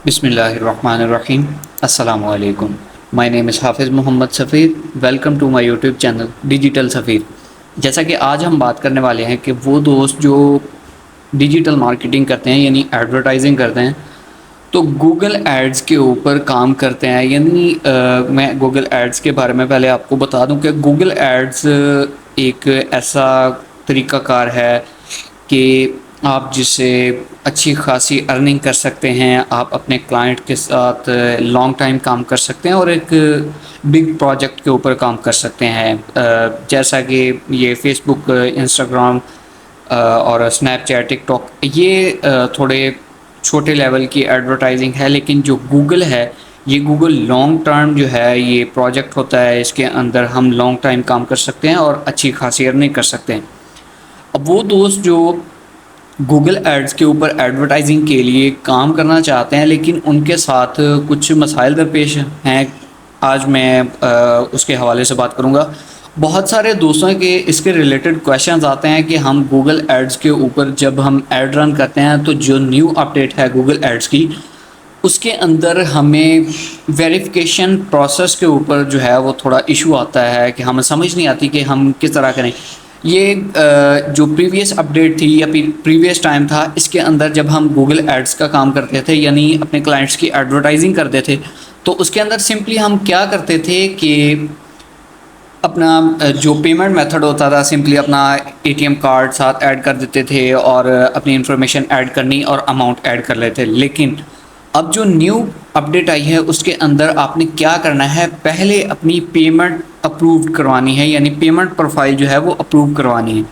बिस्मिल्लाहिर्रहमानिर्रहीम। अस्सलामु अलैकुम। My name is Hafiz Mohammad Safeer. Welcome to my YouTube channel digital Safeer. जैसा कि आज हम बात करने वाले हैं कि वो दोस्त जो डिजिटल मार्केटिंग करते हैं यानी एडवर्टाइजिंग करते हैं तो गूगल एड्स के ऊपर काम करते हैं यानी मैं गूगल एड्स के बारे में पहले आपको बता दूं कि गूगल एड्स एक ऐसा तरीक़ाकार है कि आप जिससे अच्छी खासी अर्निंग कर सकते हैं, आप अपने क्लाइंट के साथ लॉन्ग टाइम काम कर सकते हैं और एक बिग प्रोजेक्ट के ऊपर काम कर सकते हैं। जैसा कि ये फ़ेसबुक, इंस्टाग्राम और स्नैपचैट, टिकटॉक ये थोड़े छोटे लेवल की एडवर्टाइजिंग है, लेकिन जो गूगल है ये गूगल लॉन्ग टर्म जो है ये प्रोजेक्ट होता है, इसके अंदर हम लॉन्ग टाइम काम कर सकते हैं और अच्छी खासी अर्निंग कर सकते हैं। अब वो दोस्त जो गूगल एड्स के ऊपर एडवर्टाइजिंग के लिए काम करना चाहते हैं लेकिन उनके साथ कुछ मसाइल दरपेश हैं, आज मैं उसके हवाले से बात करूंगा। बहुत सारे दोस्तों के इसके रिलेटेड क्वेश्चंस आते हैं कि हम गूगल एड्स के ऊपर जब हम एड रन करते हैं तो जो न्यू अपडेट है गूगल एड्स की उसके अंदर हमें वेरिफिकेशन प्रोसेस के ऊपर जो है वो थोड़ा इशू आता है कि हमें समझ नहीं आती कि हम किस तरह करें। ये जो प्रीवियस अपडेट थी या प्रीवियस टाइम था, इसके अंदर जब हम गूगल एड्स का काम करते थे यानी अपने क्लाइंट्स की एडवर्टाइजिंग करते थे तो उसके अंदर सिंपली हम क्या करते थे कि अपना जो पेमेंट मेथड होता था सिंपली अपना एटीएम कार्ड साथ ऐड कर देते थे और अपनी इन्फॉर्मेशन ऐड करनी और अमाउंट ऐड कर लेते। लेकिन अब जो न्यू अपडेट आई है उसके अंदर आपने क्या करना है, पहले अपनी पेमेंट अप्रूव करवानी है यानी पेमेंट प्रोफाइल जो है वो अप्रूव करवानी है।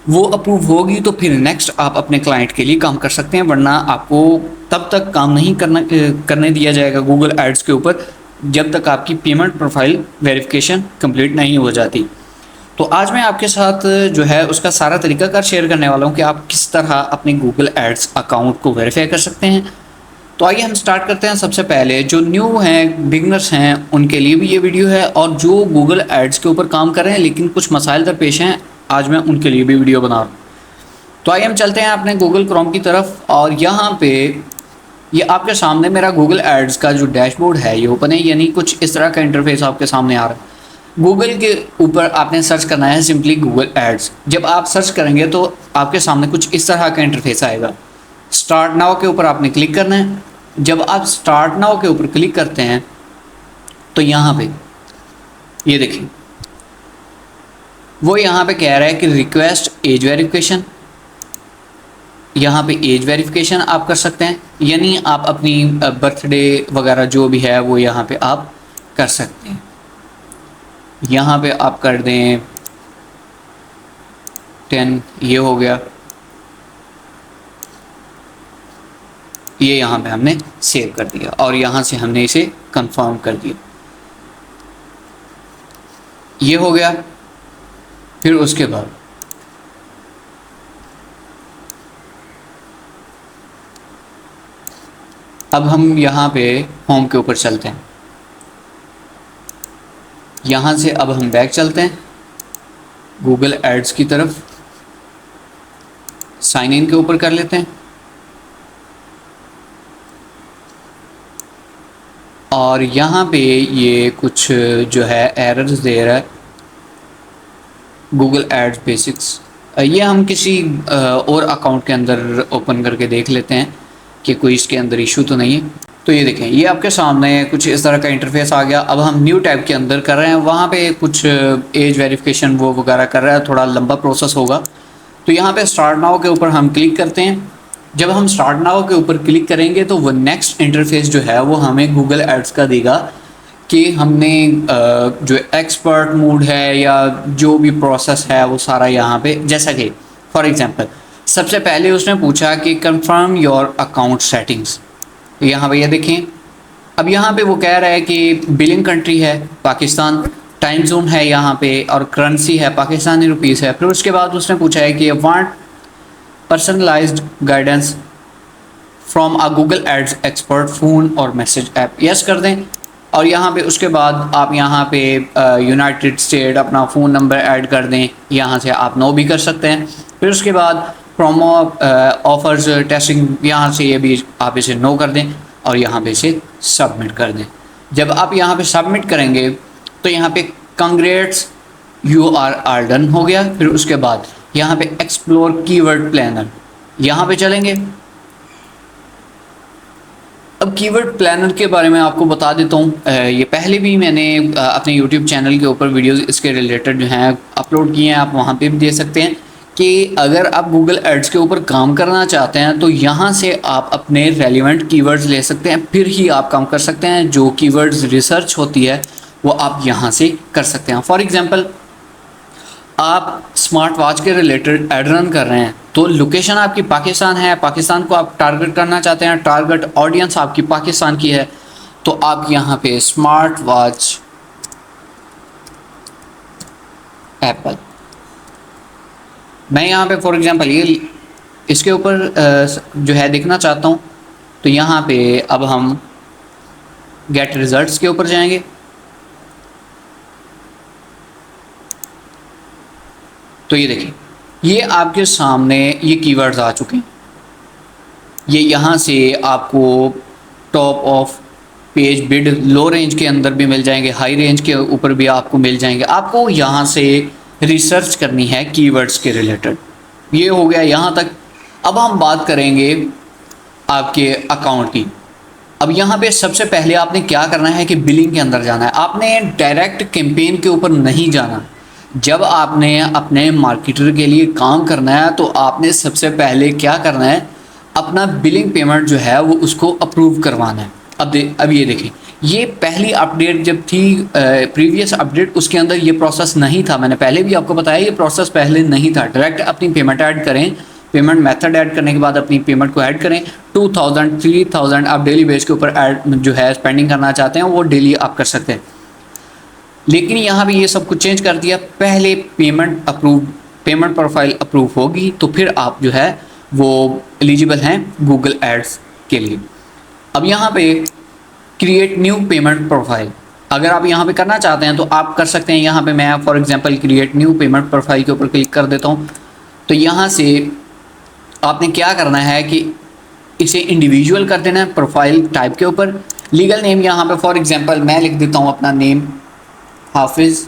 वो अप्रूव होगी तो फिर नेक्स्ट आप अपने क्लाइंट के लिए काम कर सकते हैं, वरना आपको तब तक काम नहीं करने दिया जाएगा गूगल एड्स के ऊपर जब तक आपकी पेमेंट प्रोफाइल वेरिफिकेशन कंप्लीट नहीं हो जाती। तो आज मैं आपके साथ जो है उसका सारा तरीकाकार शेयर करने वाला हूँ कि आप किस तरह अपने गूगल एड्स अकाउंट को वेरीफाई कर सकते हैं। तो आइए हम स्टार्ट करते हैं। सबसे पहले जो न्यू हैं, बिगनर्स हैं, उनके लिए भी ये वीडियो है और जो गूगल एड्स के ऊपर काम कर रहे हैं लेकिन कुछ मसाइल दरपेश हैं, आज मैं उनके लिए भी वीडियो बना रहा हूँ। तो आइए हम चलते हैं अपने गूगल क्रोम की तरफ और यहाँ पे ये आपके सामने मेरा गूगल एड्स का जो डैशबोर्ड है ये ओपन है, यानी कुछ इस तरह का इंटरफेस आपके सामने आ रहा है। गूगल के ऊपर आपने सर्च करना है सिंपली गूगल एड्स। जब आप सर्च करेंगे तो आपके सामने कुछ इस तरह का इंटरफेस आएगा। स्टार्ट नाउ के ऊपर आपने क्लिक करना है। जब आप स्टार्ट नाउ के ऊपर क्लिक करते हैं तो यहाँ पे ये देखिए वो यहाँ पे कह रहा है कि रिक्वेस्ट एज वेरिफिकेशन। यहाँ पे एज वेरिफिकेशन आप कर सकते हैं, यानी आप अपनी बर्थडे वगैरह जो भी है वो यहाँ पे आप कर सकते हैं। यहाँ पे आप कर दें 10, ये हो गया। ये यहाँ पे हमने सेव कर दिया और यहाँ से हमने इसे कंफर्म कर दिया, ये हो गया। फिर उसके बाद अब हम यहाँ पे होम के ऊपर चलते हैं। यहाँ से अब हम बैक चलते हैं गूगल एड्स की तरफ, साइन इन के ऊपर कर लेते हैं और यहाँ पे ये कुछ जो है एरर्स दे रहा है गूगल एड्स बेसिक्स। ये हम किसी और अकाउंट के अंदर ओपन करके देख लेते हैं कि कोई इसके अंदर इशू तो नहीं है। तो ये देखें ये आपके सामने कुछ इस तरह का इंटरफेस आ गया। अब हम न्यू टैब के अंदर कर रहे हैं, वहाँ पे कुछ एज वेरिफिकेशन वो वगैरह कर रहा है, थोड़ा लंबा प्रोसेस होगा। तो यहाँ पे स्टार्ट नाउ के ऊपर हम क्लिक करते हैं। जब हम स्टार्ट नाउ के ऊपर क्लिक करेंगे तो वो नेक्स्ट इंटरफेस जो है वो हमें गूगल एड्स का देगा कि हमने जो एक्सपर्ट मोड है या जो भी प्रोसेस है वो सारा यहाँ पे, जैसा कि फॉर एग्जांपल सबसे पहले उसने पूछा कि कंफर्म योर अकाउंट सेटिंग्स। तो यहाँ पे ये देखें, अब यहाँ पे वो कह रहा है कि बिलिंग कंट्री है पाकिस्तान, टाइम जोन है यहाँ पे और करेंसी है पाकिस्तानी रुपीस है। फिर उसके बाद उसने पूछा है कि want personalized guidance from a Google Ads expert phone और मैसेज ऐप, यस कर दें। और यहाँ पे उसके बाद आप यहाँ पे यूनाइटेड स्टेट अपना फ़ोन नंबर ऐड कर दें, यहाँ से आप नो भी कर सकते हैं। फिर उसके बाद प्रोमो ऑफर्स टेस्टिंग, यहाँ से ये भी आप इसे नो कर दें और यहाँ पे इसे सबमिट कर दें। जब आप यहाँ पे सबमिट करेंगे तो यहाँ पे congrats you are all done हो गया। फिर उसके बाद यहाँ पे एक्सप्लोर कीवर्ड प्लानर, यहाँ पे चलेंगे। अब कीवर्ड प्लानर के बारे में आपको बता देता हूँ, ये पहले भी मैंने अपने यूट्यूब चैनल के ऊपर वीडियोस इसके रिलेटेड जो हैं अपलोड किए हैं, आप वहाँ पे भी दे सकते हैं कि अगर आप गूगल एड्स के ऊपर काम करना चाहते हैं तो यहाँ से आप अपने रेलिवेंट कीवर्ड्स ले सकते हैं, फिर ही आप काम कर सकते हैं। जो कीवर्ड्स रिसर्च होती है वो आप यहाँ से कर सकते हैं। फॉर एग्ज़ाम्पल, आप स्मार्ट वॉच के रिलेटेड एड रन कर रहे हैं तो लोकेशन आपकी पाकिस्तान है, पाकिस्तान को आप टारगेट करना चाहते हैं, टारगेट ऑडियंस आपकी पाकिस्तान की है, तो आप यहाँ पे स्मार्ट वॉच एप्पल, मैं यहाँ पे फॉर एग्जांपल ये इसके ऊपर जो है देखना चाहता हूँ, तो यहाँ पे अब हम गेट रिजल्ट्स के ऊपर जाएंगे। तो ये देखिए, ये आपके सामने ये कीवर्ड्स आ चुके हैं। ये यहाँ से आपको top of page bid low range के अंदर भी मिल जाएंगे, हाई रेंज के ऊपर भी आपको मिल जाएंगे। आपको यहाँ से रिसर्च करनी है कीवर्ड्स के रिलेटेड। ये हो गया यहाँ तक। अब हम बात करेंगे आपके अकाउंट की। अब यहाँ पे सबसे पहले आपने क्या करना है कि बिलिंग के अंदर जाना है। आपने डायरेक्ट कैंपेन के ऊपर नहीं जाना। जब आपने अपने मार्केटर के लिए काम करना है तो आपने सबसे पहले क्या करना है, अपना बिलिंग पेमेंट जो है वो उसको अप्रूव करवाना है। अब ये देखें, ये पहली अपडेट जब थी, प्रीवियस अपडेट, उसके अंदर ये प्रोसेस नहीं था। मैंने पहले भी आपको बताया ये प्रोसेस पहले नहीं था। डायरेक्ट अपनी पेमेंट ऐड करें, पेमेंट मेथड ऐड करने के बाद अपनी पेमेंट को ऐड करें। 2000 3000 आप डेली बेस के ऊपर ऐड जो है स्पेंडिंग करना चाहते हैं वो डेली आप कर सकते हैं। लेकिन यहाँ भी ये सब कुछ चेंज कर दिया। पहले पेमेंट प्रोफाइल अप्रूव होगी तो फिर आप जो है वो एलिजिबल हैं गूगल एड्स के लिए। अब यहाँ पे क्रिएट न्यू पेमेंट प्रोफाइल, अगर आप यहाँ पे करना चाहते हैं तो आप कर सकते हैं। यहाँ पे मैं for example create new payment profile के ऊपर क्लिक कर देता हूँ। तो यहाँ से आपने क्या करना है कि इसे इंडिविजुअल कर देना है प्रोफाइल टाइप के ऊपर। लीगल नेम यहाँ पे फॉर एग्जांपल मैं लिख देता हूँ अपना नेम हाफिज़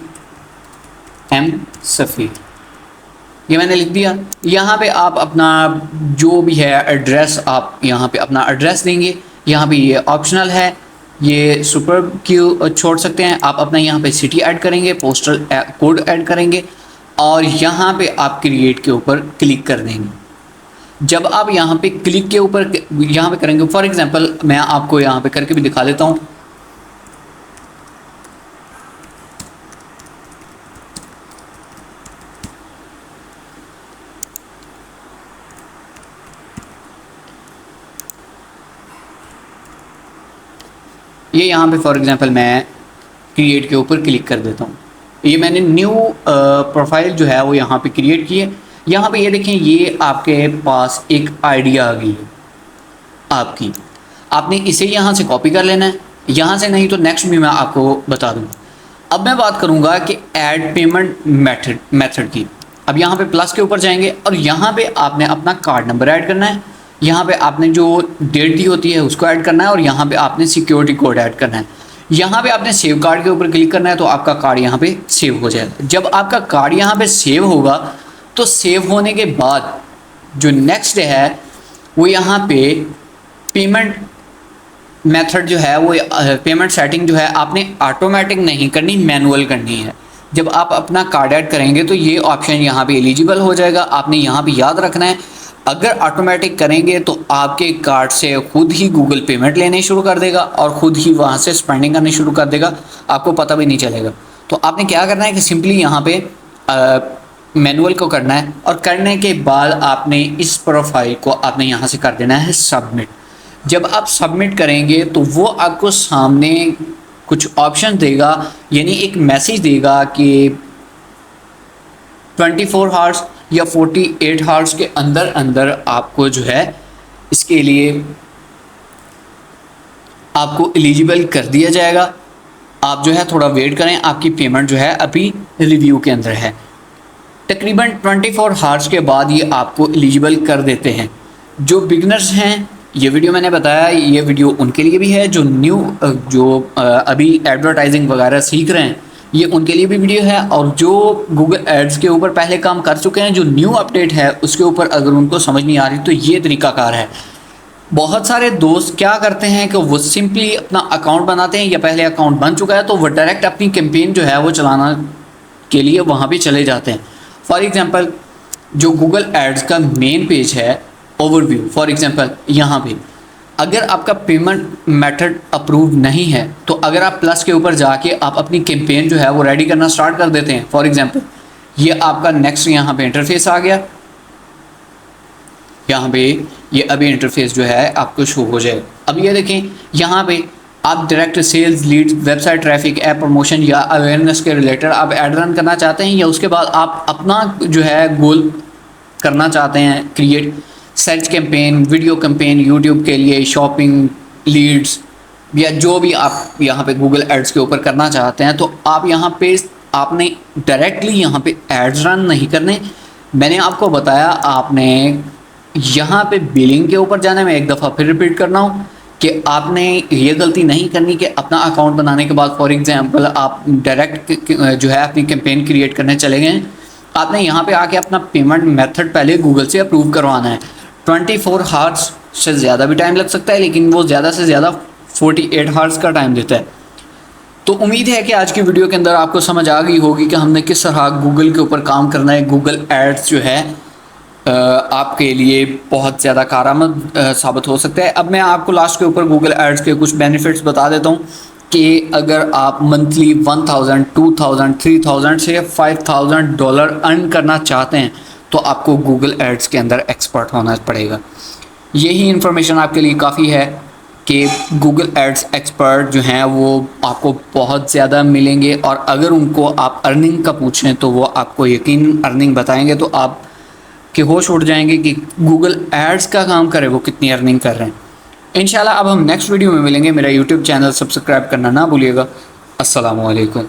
एम सफ़ीर, ये मैंने लिख दिया। यहाँ पे आप अपना जो भी है एड्रेस, आप यहाँ पे अपना एड्रेस देंगे। यहाँ पे ये ऑप्शनल है, ये सुपर क्यू छोड़ सकते हैं। आप अपना यहाँ पे सिटी ऐड करेंगे, पोस्टल कोड ऐड करेंगे और यहाँ पे आप क्रिएट के ऊपर क्लिक कर देंगे। जब आप यहाँ पे क्लिक के ऊपर यहाँ पे करेंगे, फॉर एग्जांपल मैं आपको यहाँ पे करके भी दिखा देता हूँ। ये यहाँ पे फॉर एग्जांपल मैं क्रिएट के ऊपर क्लिक कर देता हूँ। ये मैंने न्यू प्रोफाइल जो है वो यहाँ पे क्रिएट की है। यहाँ पे ये देखें, ये आपके पास एक आइडिया आ गई है आपकी। आपने इसे यहाँ से कॉपी कर लेना है, यहाँ से नहीं तो नेक्स्ट भी मैं आपको बता दूँगा। अब मैं बात करूँगा कि ऐड पेमेंट मेथड की। अब यहाँ पे प्लस के ऊपर जाएंगे और यहाँ पे आपने अपना कार्ड नंबर ऐड करना है। यहाँ पे आपने जो डेट दी होती है उसको ऐड करना है और यहाँ पे आपने सिक्योरिटी कोड ऐड करना है। यहाँ पे आपने सेव कार्ड के ऊपर क्लिक करना है तो आपका कार्ड यहाँ पे सेव हो जाएगा। जब आपका कार्ड यहाँ पे सेव होगा तो सेव होने के बाद जो नेक्स्ट है वो यहाँ पे पेमेंट मेथड जो है वो पेमेंट सेटिंग जो है आपने ऑटोमेटिक नहीं करनी, मैनुअल करनी है। जब आप अपना कार्ड ऐड करेंगे तो ये ऑप्शन यहाँ पे एलिजिबल हो जाएगा। आपने यहाँ पे याद रखना है, अगर ऑटोमेटिक करेंगे तो आपके कार्ड से खुद ही गूगल पेमेंट लेने शुरू कर देगा और ख़ुद ही वहाँ से स्पेंडिंग करनी शुरू कर देगा, आपको पता भी नहीं चलेगा। तो आपने क्या करना है कि सिंपली यहाँ पे मैनुअल को करना है और करने के बाद आपने इस प्रोफाइल को आपने यहाँ से कर देना है सबमिट। जब आप सबमिट करेंगे तो वो आपको सामने कुछ ऑप्शन देगा, यानी एक मैसेज देगा कि 24 आवर्स या 48 आवर्स के अंदर अंदर आपको जो है इसके लिए आपको एलिजिबल कर दिया जाएगा। आप जो है थोड़ा वेट करें, आपकी पेमेंट जो है अभी रिव्यू के अंदर है। तकरीबन 24 आवर्स के बाद ये आपको एलिजिबल कर देते हैं। जो बिगनर्स हैं ये वीडियो मैंने बताया, ये वीडियो उनके लिए भी है जो अभी एडवर्टाइजिंग वगैरह सीख रहे हैं, ये उनके लिए भी वीडियो है। और जो गूगल एड्स के ऊपर पहले काम कर चुके हैं, जो न्यू अपडेट है उसके ऊपर अगर उनको समझ नहीं आ रही तो ये तरीकाकार है। बहुत सारे दोस्त क्या करते हैं कि वो सिंपली अपना अकाउंट बनाते हैं, या पहले अकाउंट बन चुका है तो वो डायरेक्ट अपनी कैंपेन जो है वो चलाना के लिए वहाँ पे चले जाते हैं। फॉर एग्जांपल जो गूगल एड्स का मेन पेज है, ओवरव्यू, फॉर एग्जांपल यहाँ पे अगर आपका पेमेंट मेथड अप्रूव नहीं है तो अगर आप प्लस के ऊपर जाके आप अपनी कैंपेन जो है वो रेडी करना स्टार्ट कर देते हैं। फॉर एग्जांपल ये आपका नेक्स्ट यहाँ पे इंटरफेस आ गया, यहाँ पे ये अभी इंटरफेस जो है आपको शो हो जाए। अब ये देखें यहाँ पे आप direct sales, leads, website traffic, app promotion या अवेयरनेस के रिलेटेड आप ऐड रन करना चाहते हैं, या उसके बाद आप अपना जो है गोल करना चाहते हैं create, search campaign, video campaign YouTube के लिए, शॉपिंग, लीड्स, या जो भी आप यहाँ पे गूगल एड्स के ऊपर करना चाहते हैं, तो आप यहाँ पे आपने डायरेक्टली यहाँ पे एड्स रन नहीं करने। मैंने आपको बताया आपने यहाँ पे बिलिंग के ऊपर जाना है। मैं एक दफ़ा फिर रिपीट करना हूँ कि आपने ये गलती नहीं करनी कि अपना अकाउंट बनाने के बाद फॉर एग्जांपल आप डायरेक्ट जो है अपनी कैंपेन क्रिएट करने चले गए। आपने यहाँ पे आके अपना पेमेंट मेथड पहले गूगल से अप्रूव करवाना है। 24 हावर्स से ज़्यादा भी टाइम लग सकता है, लेकिन वो ज़्यादा से ज़्यादा 48 हावर्स का टाइम देता है। तो उम्मीद है कि आज की वीडियो के अंदर आपको समझ आ गई होगी कि हमने किस तरह गूगल के ऊपर काम करना है। गूगल एड्स जो है आपके लिए बहुत ज़्यादा कारआमद साबित हो सकता है। अब मैं आपको लास्ट के ऊपर गूगल एड्स के कुछ बेनिफिट्स बता देता हूँ कि अगर आप मंथली 1000, 2000, 3000 से $5000 अर्न करना चाहते हैं तो आपको गूगल एड्स के अंदर एक्सपर्ट होना पड़ेगा। यही इन्फॉर्मेशन आपके लिए काफ़ी है कि गूगल एड्स एक्सपर्ट जो हैं वो आपको बहुत ज़्यादा मिलेंगे, और अगर उनको आप अर्निंग का पूछें तो वो आपको यकीन अर्निंग बताएंगे, तो आप के होश उड़ जाएंगे कि गूगल एड्स का काम करे वो कितनी अर्निंग कर रहे हैं। इंशाल्लाह अब हम नेक्स्ट वीडियो में मिलेंगे। मेरा यूट्यूब चैनल सब्सक्राइब करना ना भूलिएगा। अस्सलामु अलैकुम।